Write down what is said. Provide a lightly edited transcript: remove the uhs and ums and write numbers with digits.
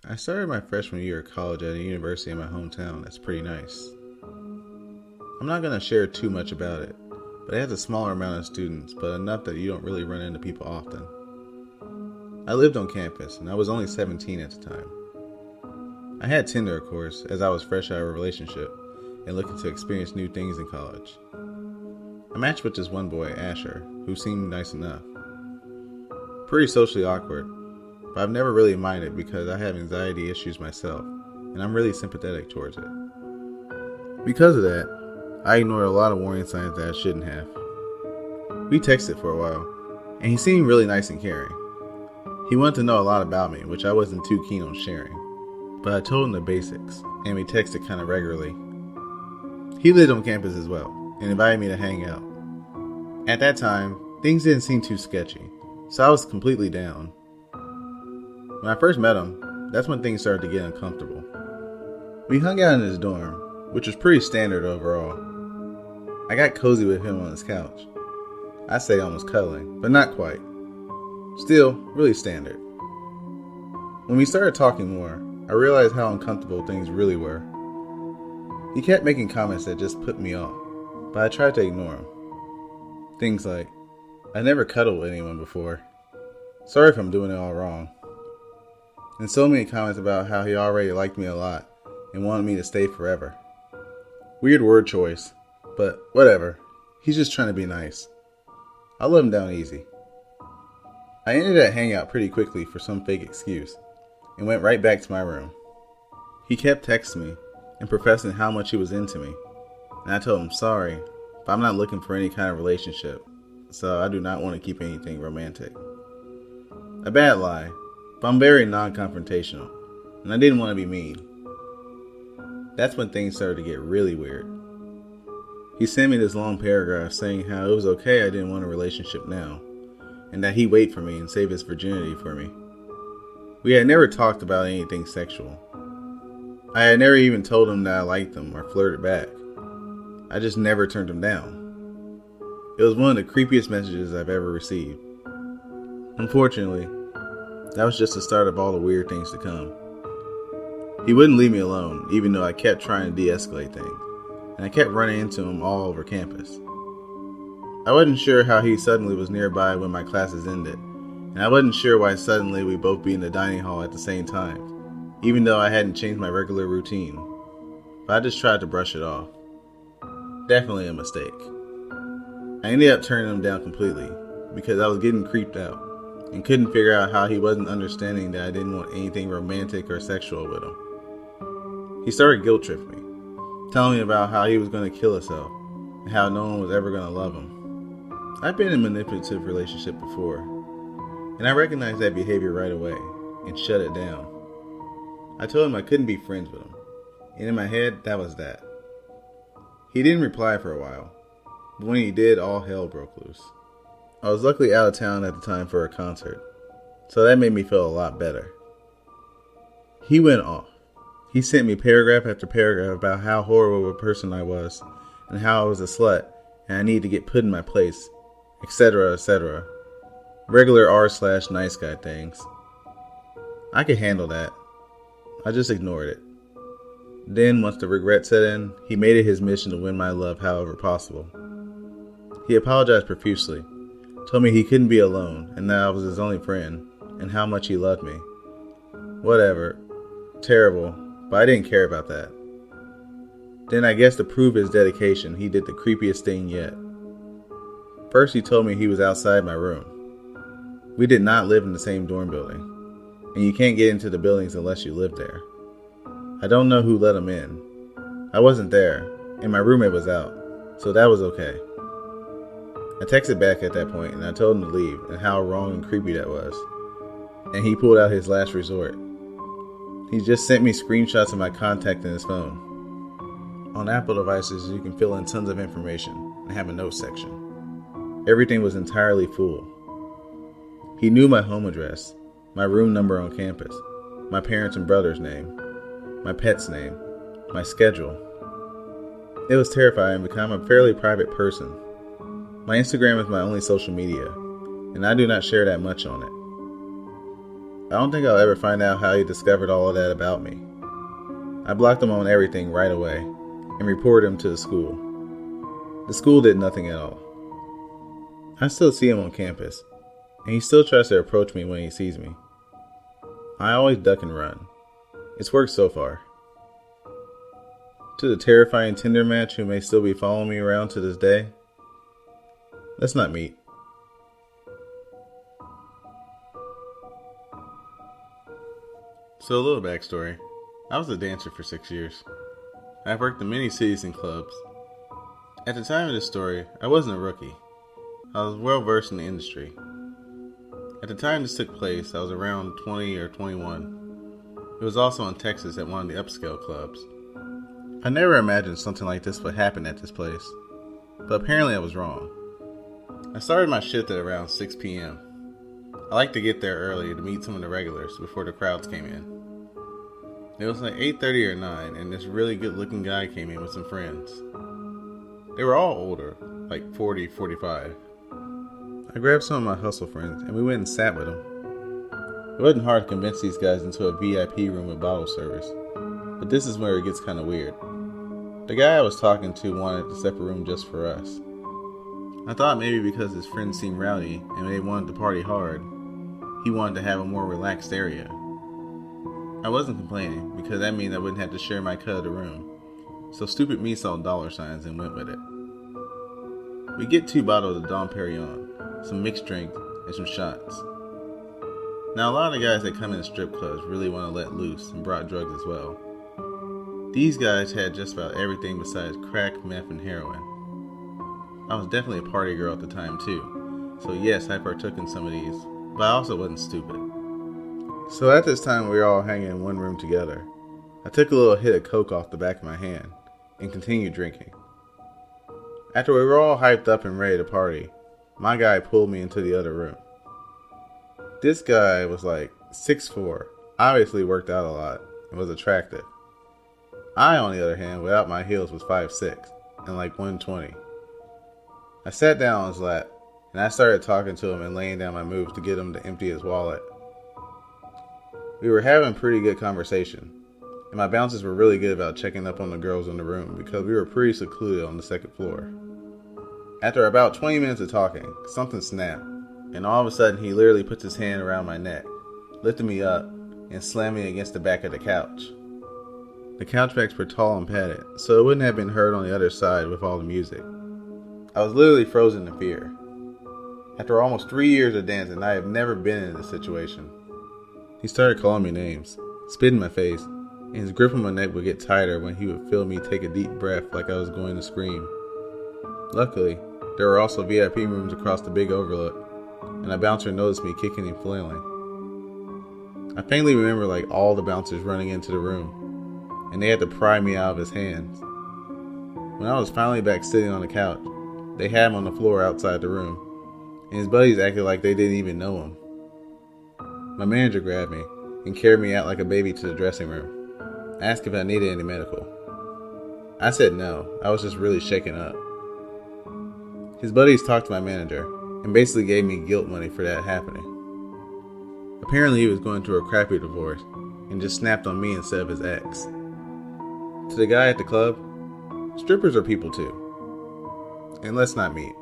I started my freshman year of college at a university in my hometown that's pretty nice. I'm not going to share too much about it, but it has a smaller amount of students, but enough that you don't really run into people often. I lived on campus, and I was only 17 at the time. I had Tinder, of course, as I was fresh out of a relationship and looking to experience new things in college. I matched with this one boy, Asher, who seemed nice enough. Pretty socially awkward, but I've never really minded because I have anxiety issues myself, and I'm really sympathetic towards it. Because of that, I ignored a lot of warning signs that I shouldn't have. We texted for a while, and he seemed really nice and caring. He wanted to know a lot about me, which I wasn't too keen on sharing, but I told him the basics, and we texted kind of regularly. He lived on campus as well, and invited me to hang out. At that time, things didn't seem too sketchy, so I was completely down. When I first met him, that's when things started to get uncomfortable. We hung out in his dorm, which was pretty standard overall. I got cozy with him on his couch. I say almost cuddling, but not quite. Still, really standard. When we started talking more, I realized how uncomfortable things really were. He kept making comments that just put me off, but I tried to ignore him. Things like, I never cuddled with anyone before. Sorry if I'm doing it all wrong. And so many comments about how he already liked me a lot and wanted me to stay forever. Weird word choice, but whatever. He's just trying to be nice. I'll let him down easy. I ended that hangout pretty quickly for some fake excuse and went right back to my room. He kept texting me and professing how much he was into me, and I told him sorry, but I'm not looking for any kind of relationship, so I do not want to keep anything romantic. A bad lie, but I'm very non-confrontational, and I didn't want to be mean. That's when things started to get really weird. He sent me this long paragraph saying how it was okay I didn't want a relationship now, and that he'd wait for me and save his virginity for me. We had never talked about anything sexual. I had never even told him that I liked him or flirted back. I just never turned him down. It was one of the creepiest messages I've ever received. Unfortunately, that was just the start of all the weird things to come. He wouldn't leave me alone, even though I kept trying to de-escalate things, and I kept running into him all over campus. I wasn't sure how he suddenly was nearby when my classes ended, and I wasn't sure why suddenly we'd both be in the dining hall at the same time, even though I hadn't changed my regular routine. But I just tried to brush it off. Definitely a mistake. I ended up turning him down completely, because I was getting creeped out, and couldn't figure out how he wasn't understanding that I didn't want anything romantic or sexual with him. He started guilt tripping me, telling me about how he was going to kill himself, and how no one was ever going to love him. I've been in a manipulative relationship before, and I recognized that behavior right away, and shut it down. I told him I couldn't be friends with him, and in my head, that was that. He didn't reply for a while, but when he did, all hell broke loose. I was luckily out of town at the time for a concert, so that made me feel a lot better. He went off. He sent me paragraph after paragraph about how horrible of a person I was, and how I was a slut, and I needed to get put in my place, etc., etc. Regular r/nice guy things. I could handle that. I just ignored it. Then, once the regret set in, he made it his mission to win my love however possible. He apologized profusely, told me he couldn't be alone, and that I was his only friend, and how much he loved me. Whatever. Terrible, but I didn't care about that. Then I guess to prove his dedication, he did the creepiest thing yet. First he told me he was outside my room. We did not live in the same dorm building, and you can't get into the buildings unless you live there. I don't know who let him in. I wasn't there, and my roommate was out, so that was okay. I texted back at that point, and I told him to leave, and how wrong and creepy that was. And he pulled out his last resort. He just sent me screenshots of my contact in his phone. On Apple devices, you can fill in tons of information and have a notes section. Everything was entirely full. He knew my home address, my room number on campus, my parents' and brother's name, my pet's name, my schedule. It was terrifying because I'm a fairly private person. My Instagram is my only social media, and I do not share that much on it. I don't think I'll ever find out how he discovered all of that about me. I blocked him on everything right away and reported him to the school. The school did nothing at all. I still see him on campus, and he still tries to approach me when he sees me. I always duck and run. It's worked so far. To the terrifying Tinder match who may still be following me around to this day, let's not meet. So a little backstory. I was a dancer for 6 years. I've worked in many cities and clubs. At the time of this story, I wasn't a rookie. I was well versed in the industry. At the time this took place, I was around 20 or 21. It was also in Texas at one of the upscale clubs. I never imagined something like this would happen at this place, but apparently I was wrong. I started my shift at around 6 p.m. I like to get there early to meet some of the regulars before the crowds came in. It was like 8:30 or 9, and this really good looking guy came in with some friends. They were all older, like 40, 45. I grabbed some of my hustle friends, and we went and sat with them. It wasn't hard to convince these guys into a VIP room with bottle service, but this is where it gets kind of weird. The guy I was talking to wanted a separate room just for us. I thought maybe because his friends seemed rowdy and they wanted to party hard, he wanted to have a more relaxed area. I wasn't complaining because that means I wouldn't have to share my cut of the room. So stupid me saw dollar signs and went with it. We get 2 bottles of Dom Perignon, some mixed drink, and some shots. Now a lot of the guys that come into strip clubs really want to let loose and brought drugs as well. These guys had just about everything besides crack, meth, and heroin. I was definitely a party girl at the time too, so yes, I partook in some of these, but I also wasn't stupid. So at this time we were all hanging in one room together. I took a little hit of coke off the back of my hand and continued drinking. After we were all hyped up and ready to party, my guy pulled me into the other room. This guy was like 6'4", obviously worked out a lot, and was attractive. I, on the other hand, without my heels, was 5'6", and like 120. I sat down on his lap, and I started talking to him and laying down my moves to get him to empty his wallet. We were having a pretty good conversation, and my bouncers were really good about checking up on the girls in the room because we were pretty secluded on the second floor. After about 20 minutes of talking, something snapped, and all of a sudden he literally puts his hand around my neck, lifted me up, and slammed me against the back of the couch. The couch backs were tall and padded, so it wouldn't have been heard on the other side with all the music. I was literally frozen in fear. After almost 3 years of dancing, I have never been in this situation. He started calling me names, spit in my face, and his grip on my neck would get tighter when he would feel me take a deep breath like I was going to scream. Luckily, there were also VIP rooms across the big overlook, and a bouncer noticed me kicking and flailing. I faintly remember like all the bouncers running into the room, and they had to pry me out of his hands. When I was finally back sitting on the couch, they had him on the floor outside the room, and his buddies acted like they didn't even know him. My manager grabbed me and carried me out like a baby to the dressing room, asked if I needed any medical. I said no, I was just really shaken up. His buddies talked to my manager and basically gave me guilt money for that happening. Apparently he was going through a crappy divorce and just snapped on me instead of his ex. To the guy at the club, strippers are people too. And let's not meet.